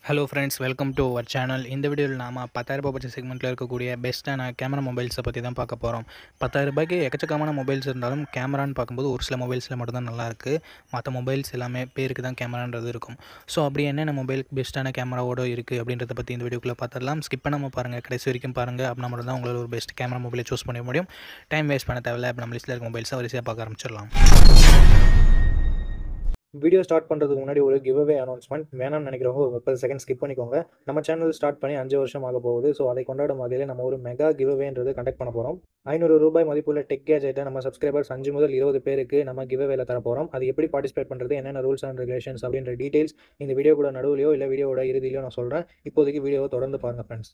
Hello friends, welcome to our channel. இந்த வீடியோவில் நாம் 10,000 பட்ஜெட் செக்மெண்ட்டில் இருக்கக்கூடிய பெஸ்ட்டான கேமரா மொபைல்ஸை பற்றி தான் பார்க்க போகிறோம். 10,000 எக்கச்சக்கமான மொபைல்ஸ் இருந்தாலும் கேமரான்னு பார்க்கும்போது ஒரு சில மொபைல்ஸில் மட்டும்தான் நல்லாயிருக்கு. மற்ற மொபைல்ஸ் எல்லாமே பேருக்கு தான் கேமரான்றது இருக்கும். ஸோ அப்படி என்னென்ன மொபைல் பெஸ்ட்டான கேமராவோட இருக்குது அப்படின்றத பற்றி இந்த வீடியோக்குள்ளே பார்த்துடலாம். ஸ்கிப் பண்ணாமல் பாருங்கள், கடைசி வரைக்கும் பாருங்கள். அப்படின்னா மட்டும் தான் உங்களால் ஒரு பெஸ்ட் கேமரா மொபைலை சூஸ் பண்ண முடியும். டைம் வேஸ்ட் பண்ண தேவையில்லை. இப்போ நம்ம லிஸ்ட்டில் இருக்க மொபைல்ஸை வரிசையாக பார்க்க ஆரம்பிச்சிடலாம். வீடியோ ஸ்டார்ட் பண்ணுறதுக்கு முன்னாடி ஒரு கிவ்அவே அனௌன்ஸ்மெண்ட் வேணாம்னு நினைக்கிறவங்க ஒரு 30 செகண்ட் ஸ்கிப் பண்ணிக்கோங்க. நம்ம சேனல் ஸ்டார்ட் பண்ணி 5 வருஷம் ஆக போகுது. ஸோ அதை கொண்டாடும் வகையில் நம்ம ஒரு மெகா கிவ்அவேன்றது கண்டக்ட் பண்ண போகிறோம். ₹500 மதிப்புள்ள டெக் கேஜெட்டை நம்ம சப்ஸ்கிரைபர்ஸ் 5 முதல் 20 பேருக்கு நம்ம கிவ்அவேல தர போகிறோம். அது எப்படி பார்ட்டிசிபேட் பண்ணுறது, என்னென்ன ரூல்ஸ் அண்ட் ரெகுலேஷன்ஸ் அப்படின்ற டீடைல்ஸ் இந்த வீடியோ கூட நடுவுலையோ இல்லை வீடியோவோட இறுதியிலையோ நான் சொல்கிறேன். இப்போதைக்கு வீடியோவை தொடர்ந்து பாருங்கள் ஃப்ரெண்ட்ஸ்.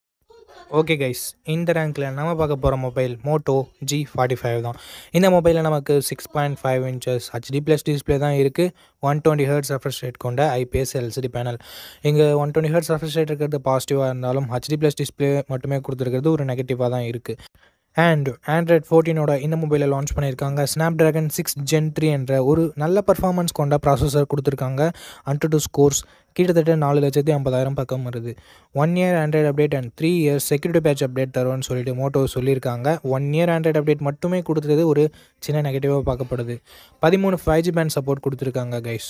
ஓகே கைஸ், இந்த ரேங்க்கில் நம்ம பார்க்க போகிற மொபைல் மோட்டோ G45 தான். இந்த மொபைலில் நமக்கு 6.5 இன்ச்சஸ் HD+ டிஸ்பிளே தான் இருக்குது. 120 Hz ரெஃப்ரெஷ் ரேட் கொண்ட IPS LCD பேனல். இங்கே 120 Hz ரெஃப்ரெஷ் ரேட் இருக்கிறது பாசிட்டிவாக இருந்தாலும் HD+ டிஸ்பிளே மட்டுமே கொடுத்துருக்கிறது ஒரு நெகட்டிவாக தான் இருக்குது. அண்ட் ஆண்ட்ராய்ட் 14 இந்த மொபைலை லான்ச் பண்ணியிருக்காங்க. Snapdragon 6 Gen 3 என்ற ஒரு நல்ல பர்ஃபார்மன்ஸ் கொண்ட ப்ராசஸர் கொடுத்துருக்காங்க. AnTuTu ஸ்கோர்ஸ் கிட்டத்தட்ட 4,50,000 பக்கம் வருது. 1 year Android update and 3 years security patch update தருவோன்னு சொல்லிட்டு மோட்டோ சொல்லியிருக்காங்க. 1 year ஆண்ட்ராய்டு அப்டேட் மட்டுமே கொடுத்தது ஒரு சின்ன நெகட்டிவாக பார்க்கப்படுது. 13 5G பேண்ட் சப்போர்ட் கொடுத்துருக்காங்க guys.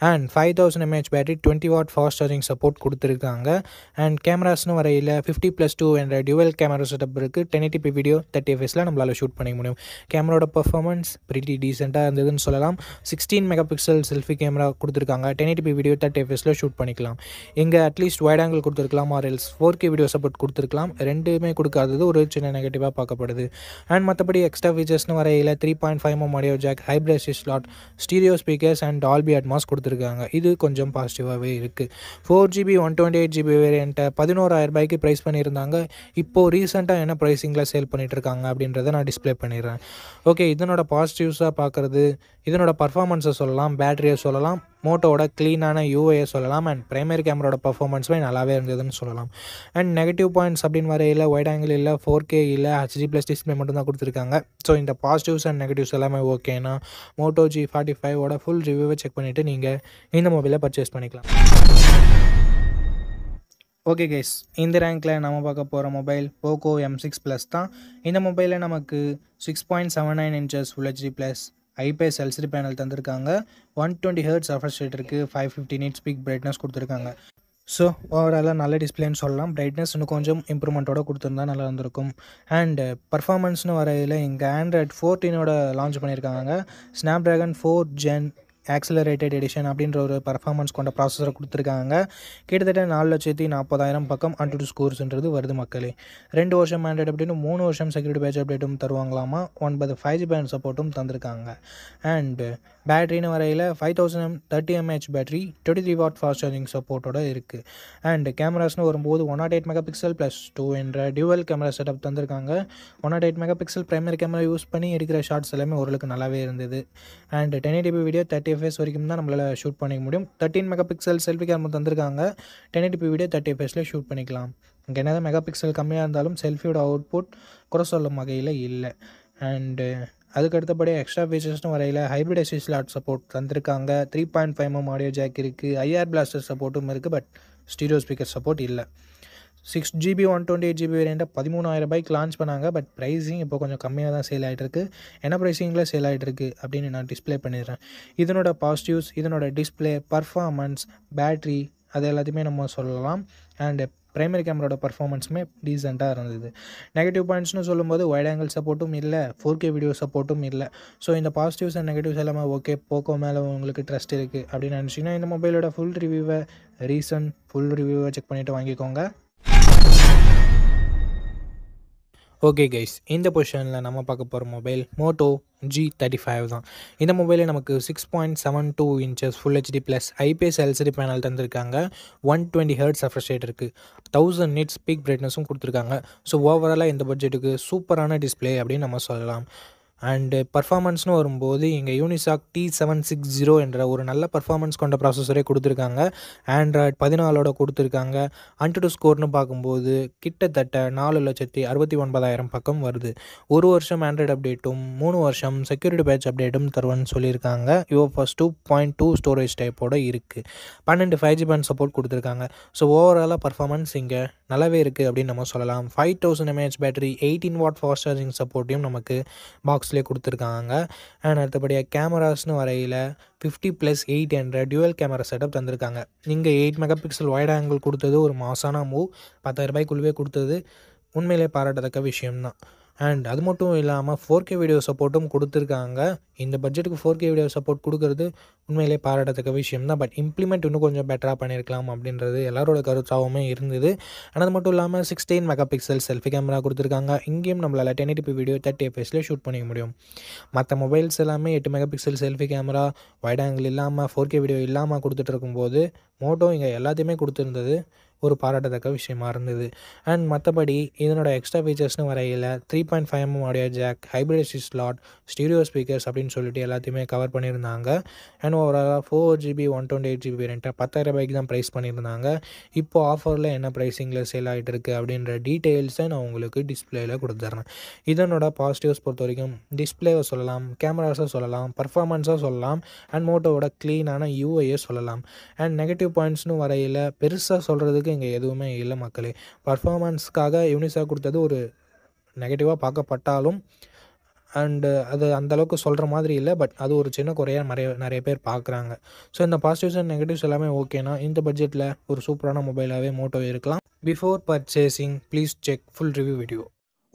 And 5000 mAh battery, 20 watt fast charging support கொடுத்துருக்காங்க. அண்ட் கேமராஸ்னு வரையில் 50+2 என்ற டியூவல் கேமரா செட்டப் இருக்குது. 1080p வீடியோ 30 fps நம்மளால் ஷூட் பண்ணிக்க முடியும். கேமராவோட பர்ஃபார்மன்ஸ் பிரிட்டி டீசெண்டாக இருந்ததுன்னு சொல்லலாம். 16 மெகாபிக்சல் செல்ஃபி கேமரா கொடுத்துருக்காங்க. 1080p வீடியோ 30 fps ஷூட் பண்ணிக்கலாம். இங்கே அட்லீஸ்ட் வைட் ஆங்கிள் கொடுத்துருக்கலாம், or else 4K video support கொடுத்துருக்கலாம். ரெண்டுமே கொடுக்காதது ஒரு சின்ன நெகட்டிவாக பார்க்கப்படுது. அண்ட் மற்றபடி எக்ஸ்ட்ரா ஃபீச்சர்ஸ்னு வரையில் 3.5mm audio jack, hybrid slot, stereo speakers and Dolby Atmos கொடுத்துருக்காங்க. இது கொஞ்சம் பாசிட்டிவாகவே இருக்குது. 4GB 128GB வேரியண்ட்டை 11,000 ப்ரைஸ் பண்ணியிருந்தாங்க. இப்போது ரீசெண்டாக என்ன ப்ரைஸிங்கில் சேல் பண்ணிகிட்டு இருக்காங்க அப்படின்றத நான் டிஸ்பிளே பண்ணிடுறேன். ஓகே, இதனோட பாசிட்டிவ்ஸாக பார்க்குறது இதனோட பர்ஃபார்மன்ஸை சொல்லலாம், பேட்டரியை சொல்லலாம், மோட்டோவோட க்ளீனான யூஐயை சொல்லலாம். அண்ட் பிரைமரி கேமராவோட பர்ஃபார்மன்ஸுமே நல்லாவே இருந்ததுன்னு சொல்லலாம். அண்ட் நெகட்டிவ் பாயிண்ட்ஸ் அப்படின்னு வரையில் வைட் ஆங்கிள் இல்லை, 4K இல்லை, HD+ டிஸ்பிளே மட்டும்தான் கொடுத்துருக்காங்க. ஸோ இந்த பாசிட்டிவ்ஸ் அண்ட் நெகட்டிவ்ஸ் எல்லாமே ஓகேனா மோட்டோ G45 ஃபுல் ரிவ்யூவை செக் பண்ணிவிட்டு நீங்கள் இந்த மொபைலை பர்ச்சேஸ் பண்ணிக்கலாம். ஓகே கைஸ், இந்த ரேங்க்கில் நம்ம பார்க்க போகிற மொபைல் போக்கோ M6 தான். இந்த மொபைலில் நமக்கு 6.79 inches Full HD+ IPS LCD panel தந்திருக்காங்க. 120 Hz ரெஃப்ரெஷ் ரேட் இருக்குது. 550 nits பீக் பிரைட்னஸ் கொடுத்துருக்காங்க. ஸோ ஓவராலாக நல்ல டிஸ்பிளேன்னு சொல்லலாம். பிரைட்னஸ் இன்னும் கொஞ்சம் இம்ப்ரூவ்மெண்ட்டோட கொடுத்துருந்தா நல்லா இருந்திருக்கும். அண்ட் பர்ஃபார்மன்ஸ்னு வரையில் இங்கே ஆண்ட்ராய்ட் 14 லான்ச் பண்ணியிருக்காங்க. Snapdragon 4 Gen ஆக்சிலரேட்டட் எடிஷன் அப்படின்ற ஒரு பர்ஃபார்மன்ஸ் கொண்ட ப்ராசஸரை கொடுத்துருக்காங்க. கிட்டத்தட்ட 4,40,000 பக்கம் AnTuTu ஸ்கோர்ஸ்ன்றது வருது மக்களே. 2 வருஷம் ஆண்ட்ராய்டு அப்டேட்டும் 3 வருஷம் செக்யூரிட்டி பேட்ச் அப்டேட்டும் தருவாங்களாமா. 9 5G பேண்ட் சப்போர்ட்டும் தந்திருக்காங்க. அண்ட் பேட்டரின்னு வரையில் 5000 30mAh battery, 23 watt fast charging சப்போர்ட்டோட இருக்குது. அண்ட் கேமராஸ்னு வரும்போது 108 மெகாபிக்சல் ப்ளஸ் 2 என்ற டியூவல் கேமரா செட்டப் தந்திருக்காங்க. 108 மெகாபிக்சல் பிரைமரி கேமரா யூஸ் பண்ணி எடுக்கிற ஷார்ட்ஸ் எல்லாமே ஓரளவுக்கு நல்லாவே இருந்தது. அண்ட் 1080p வீடியோ 30 fps வரைக்கும் தான் நம்மளால் ஷூட் பண்ணிக்க முடியும். 13 மெகாபிக்சல் செல்ஃபி கேமரா தந்திருக்காங்க. 1080p வீடியோ 30 fps ஷூட் பண்ணிக்கலாம். இங்கே என்ன மெகாபிக்சல் கம்மியாக இருந்தாலும் செல்ஃபியோட அவுட்புட் குறை சொல்லும் வகையில் இல்லை. அண்டு அதுக்கு அடுத்தபடி எக்ஸ்ட்ரா ஃபீச்சர்ஸ்னு வரையில் ஹைப்ரிட் ஸ்லாட் சப்போர்ட் தந்திருக்காங்க. 3.5mm ஆடியோ ஜாக் இருக்குது. IR பிளாஸ்டர் சப்போர்ட்டும் இருக்குது. பட் ஸ்டீரியோ ஸ்பீக்கர் சப்போர்ட் இல்லை. 6GB 128GB வேரியண்ட்டை 13,000 லான்ச் பண்ணாங்க. பட் ப்ரைஸிங் இப்போ கொஞ்சம் கம்மியாக தான் சேல் ஆகிட்டுருக்கு. என்ன ப்ரைஸிங்கில் சேல் ஆகிட்டுருக்கு அப்படின்னு நான் டிஸ்பிளே பண்ணிடுறேன். இதனோட பாசிட்டிவ்ஸ், இதனோட டிஸ்பிளே, பர்ஃபார்மன்ஸ், பேட்ரி அது எல்லாத்தையுமே நம்ம சொல்லலாம். அண்டு பிரைமரி கேமராவோட பர்ஃபார்மன்ஸுமே டீசெண்டாக இருந்தது. நெகட்டிவ் பாயிண்ட்ஸ்னு சொல்லும்போது வைட் ஆங்கிள் சப்போர்ட்டும் இல்லை, 4K வீடியோ சப்போர்ட்டும் இல்லை. ஸோ இந்த பாசிட்டிவ்ஸ் அண்ட் நெகட்டிவ்ஸ் எல்லாமே ஓகே, போக்கோ மேலே உங்களுக்கு ட்ரஸ்ட் இருக்குது அப்படின்னு நினச்சிங்கன்னா இந்த மொபைலோட ஃபுல் ரிவ்யூவை ஃபுல் ரிவ்யூவை செக் பண்ணிவிட்டு வாங்கிக்கோங்க. ஓகே கைஸ், இந்த பொசிஷனில் நம்ம பார்க்க போகிற மொபைல் மோட்டோ G35 தான். இந்த மொபைலில் நமக்கு 6.72 inches Full HD+ IPS LCD panel தந்திருக்காங்க. 120 Hz ரெஃப்ரெஷ் ரேட் இருக்குது. 1000 nits பீக் பிரைட்னஸும் கொடுத்துருக்காங்க. ஸோ ஓவராலாக இந்த பட்ஜெட்டுக்கு சூப்பரான டிஸ்பிளே அப்படின்னு நம்ம சொல்லலாம். அண்டு பர்ஃபார்மன்ஸ்னு வரும்போது இங்கே யூனிசாக் T760 என்ற ஒரு நல்ல பர்ஃபார்மன்ஸ் கொண்ட ப்ராசஸரே கொடுத்துருக்காங்க. ஆண்ட்ராய்ட் 14ஓட கொடுத்துருக்காங்க. AnTuTu ஸ்கோர்னு பார்க்கும்போது கிட்டத்தட்ட 4,69,000 பக்கம் வருது. 1 வருஷம் ஆண்ட்ராய்டு அப்டேட்டும் 3 வருஷம் செக்யூரிட்டி பேட்ச் அப்டேட்டும் தருவேன்னு சொல்லியிருக்காங்க. UFS 2.2 ஸ்டோரேஜ் டைப்போட இருக்குது. 12 5G பேண்ட் சப்போர்ட் கொடுத்துருக்காங்க. ஸோ ஓவராலாக பர்ஃபார்மன்ஸ் இங்கே நல்லாவே இருக்குது அப்படின்னு நம்ம சொல்லலாம். 5000 mAh battery 18 watt fast charging சப்போர்ட்டையும் நமக்கு பாக்ஸ்லேயே கொடுத்துருக்காங்க. அண்ட் அடுத்தபடியாக கேமராஸ்னு வரையில் 50+8 என்ற டியூவல் கேமரா செட்டப் தந்திருக்காங்க. இங்கே 8 மெகா பிக்சல் வைட் ஆங்கிள் கொடுத்தது ஒரு மாசான மூவ். 10,000 ரூபாய்க்குள்ளவே கொடுத்தது உண்மையிலே பாராட்டத்தக்க விஷயம்தான். அண்ட் அது மட்டும் இல்லாமல் 4K வீடியோ சப்போர்ட்டும் கொடுத்துருக்காங்க. இந்த பட்ஜெட்டுக்கு 4K வீடியோ சப்போர்ட் கொடுக்கறது உண்மையிலே பாராட்டத்தக்க விஷயம் தான். பட் இம்ப்ளிமெண்ட் இன்னும் கொஞ்சம் பெட்டராக பண்ணியிருக்கலாம் அப்படின்றது எல்லாரோட கருத்தாகவுமே இருந்தது. அது மட்டும் இல்லாமல் 16 மெகா பிக்சல் செல்ஃபி கேமரா கொடுத்துருக்காங்க. இங்கேயும் நம்மளால் 1080p வீடியோ 30 fps ஷூட் பண்ணிக்க முடியும். மற்ற மொபைல்ஸ் எல்லாமே 8 mega pixel selfie camera wide angle இல்லாமல் 4K வீடியோ இல்லாமல் கொடுத்துட்டு இருக்கும்போது மோட்டோ இங்கே எல்லாத்தையுமே கொடுத்துருந்தது ஒரு பாராட்டத்தக்க விஷயமா இருந்தது. அண்ட் மற்றபடி இதனோட எக்ஸ்ட்ரா ஃபீச்சர்ஸ்னு வரையில் 3.5mm audio jack, hybrid slot, stereo speakers அப்படின்னு சொல்லிட்டு எல்லாத்தையுமே கவர் பண்ணியிருந்தாங்க. அண்ட் ஓவராலாக 4GB 128GB வேரியண்ட்டை 10,000 ரூபாய்க்கு தான் ப்ரைஸ் பண்ணியிருந்தாங்க. இப்போது ஆஃபரில் என்ன ப்ரைஸிங்கில் சேல் ஆகிட்டு இருக்குது அப்படின்ற டீட்டெயில்ஸை நான் உங்களுக்கு டிஸ்பிளேயில் கொடுத்துட்றேன். இதனோட பாசிட்டிவ்ஸ் பொறுத்த வரைக்கும் டிஸ்பிளேவை சொல்லலாம், கேமராஸை சொல்லலாம், பர்ஃபார்மன்ஸாக சொல்லலாம், அண்ட் மோட்டோவோட க்ளீனான யூஐயை சொல்லலாம். அண்ட் நெகட்டிவ் பாயிண்ட்ஸ்னு வரையில் பெருசாக சொல்கிறதுக்கு இங்கே எதுவுமே இல்லை மக்களே. பர்ஃபார்மன்ஸ்க்காக யூனிசாக் கொடுத்தது ஒரு நெகட்டிவாக பார்க்கப்பட்டாலும் அண்டு அது அந்தளவுக்கு சொல்கிற மாதிரி இல்லை. பட் அது ஒரு சின்ன குறையாக நிறைய பேர் பார்க்குறாங்க. ஸோ இந்த பாசிட்டிவ்ஸ் அண்ட் நெகட்டிவ்ஸ் எல்லாமே ஓகேனா இந்த பட்ஜெட்டில் ஒரு சூப்பரான மொபைலாகவே மோட்டோ இருக்கலாம். Before purchasing please check full review video.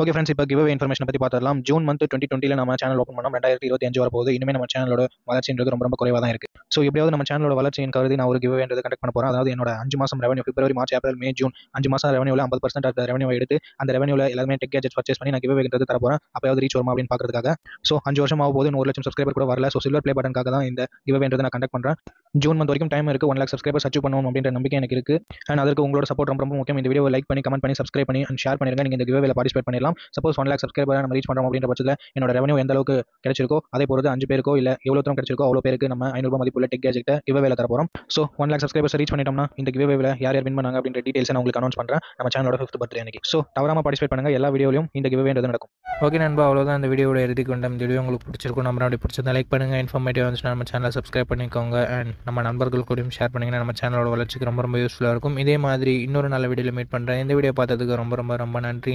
Okay friends, இப்போ கிவ்அவே இன்ஃபர்மேஷன் பற்றி பார்த்துடலாம். ஜூன் மந்த் 2020 நம்ம சேனல் ஓப்பன் பண்ணோம். 2025 வரப்போகுது. இனிமேல் நம்ம சேனலோட வளர்ச்சின்றது ரொம்ப குறைவாக தான் இருக்குது. ஸோ எப்படியாவது நம்ம சேனலோட வளர்ச்சியின் கருதி நான் ஒரு கிவ்அவேன்றது கண்டக்ட் பண்ண போகிறேன். அதாவது என்னோட 5 மாதம் ரெவன்யூ பிப்ரவரி, மார்ச், ஏப்ரல், மே, ஜூன் 5 மாதம் ரெவன்யூவில் 50% ஆஃப் ரெவன்யூ எடுத்து அந்த ரெவன்யூவில் எல்லாமே டெக் கேஜெட்ஸ் பர்ச்சேஸ் பண்ணி நான் கிவ்அவேன்றது தர போகிறேன். அப்போயாவது ரீச் வருமா அப்படின்னு பார்க்கறதுக்காக. ஸோ 5 வருஷம் ஆக போது 1 லட்சம் சப்ஸ்கிரைபர் கூட வரல. ஸோ சில்வர் ப்ளே பட்டனுக்காக தான் இந்த கிவ்அவேன்றது நான் கண்டக்ட் பண்ணுறேன். ஜூன் மந்த் வரைக்கும் டைம் இருக்குது. 1 லேக் சப்ஸ்கிரைபர்ஸ் அச்சீவ் பண்ணணும் அப்படின்ற நம்பிக்கை எனக்கு இருக்குது. அண்ட் அதற்கு உங்களோட சப்போர்ட் ரொம்ப முக்கியம். இந்த வீடியோ லைக் பண்ணி, கமெண்ட் பண்ணி, சப்ஸ்கிரைப் பண்ணி அண்ட் ஷேர் பண்ணிருங்க. நீங்கள் இந்த கிவ்அவேல பார்ட்டிசிபேட் பண்ணலாம். சப்போஸ் 1 லேக் சப்ஸ்கிரைபர் நம்ம ரீச் பண்ணுறோம் அப்படின்ற பட்சத்தில் என்னோட ரெவன்யூ எந்த அளவுக்கு கிடைச்சிருக்கோ அதே பொறுத்து 5 பேருக்கோ இல்லை எவ்வளோ தூரம் கிடைச்சிருக்கோ அவ்வளோ பேருக்கு நம்ம 500 ரூபாய் மதிப்புள்ள டெக் கேஜெட்டை கிவ்அவேல தர போகிறோம். ஸோ 1 லேக் சப்ஸ்கிரைபர்ஸ் ரீச் பண்ணிட்டோம்னா இந்த கிவ்அவேல யார் வின் பண்ணாங்க அப்படின்ற டீடைல்ஸ் நான் உங்களுக்கு அனௌன்ஸ் பண்ணுறேன் நம்ம சேனலோட 5th பர்த்டே அன்னைக்கு. ஸோ தவறாமல் பார்ட்டிசிபேட் பண்ணுங்கள். எல்லா வீடியோலையும் இந்த கிவ்அவேன்றது நடக்கும். ஓகே நண்பா, அவ்வளோதான் இந்த வீடியோட இறுதி கொண்ட இந்த வீடியோ உங்களுக்கு பிடிச்சிருக்கும். நம்ம அப்படி பிடிச்சதை லைக் பண்ணுங்கள். இன்ஃபர்மேட்டிவ் வந்துச்சுன்னா நம்ம சேனலை சப்ஸ்கிரைப் பண்ணிக்கோங்க. அண்ட் நம்ம நண்பர்கள் கூடயும் ஷேர் பண்ணிங்கன்னா நம்ம சேனலோட வளர்ச்சிக்கு ரொம்ப யூஸ்ஃபுல்லாக இருக்கும். இதே மாதிரி இன்னொரு நல்ல வீடியோவில் மீட் பண்ணுறேன். இந்த வீடியோ பார்த்ததுக்கு ரொம்ப நன்றி.